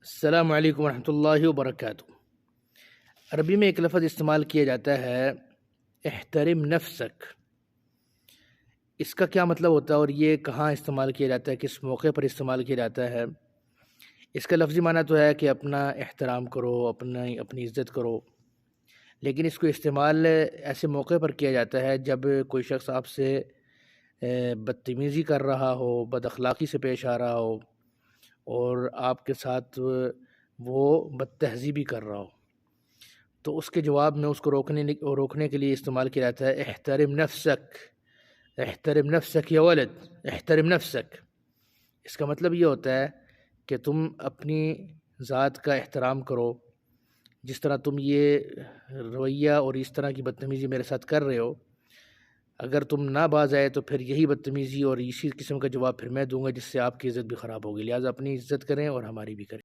السلام علیکم ورحمۃ اللہ وبرکاتہ۔ عربی میں ایک لفظ استعمال کیا جاتا ہے احترم نفسک۔ اس کا کیا مطلب ہوتا ہے اور یہ کہاں استعمال کیا جاتا ہے، کس موقع پر استعمال کیا جاتا ہے؟ اس کا لفظی معنی تو ہے کہ اپنا احترام کرو، اپنی عزت کرو، لیکن اس کو استعمال ایسے موقع پر کیا جاتا ہے جب کوئی شخص آپ سے بدتمیزی کر رہا ہو، بد اخلاقی سے پیش آ رہا ہو اور آپ کے ساتھ وہ بد تہذیبی کر رہا ہو، تو اس کے جواب میں اس کو روکنے کے لیے استعمال کیا جاتا ہے احترم نفسک۔ احترم نفسک یا ولد، احترم نفسک۔ اس کا مطلب یہ ہوتا ہے کہ تم اپنی ذات کا احترام کرو۔ جس طرح تم یہ رویہ اور اس طرح کی بدتمیزی میرے ساتھ کر رہے ہو، اگر تم نہ باز آئے تو پھر یہی بدتمیزی اور اسی قسم کا جواب پھر میں دوں گا، جس سے آپ کی عزت بھی خراب ہوگی۔ لہٰذا اپنی عزت کریں اور ہماری بھی کریں۔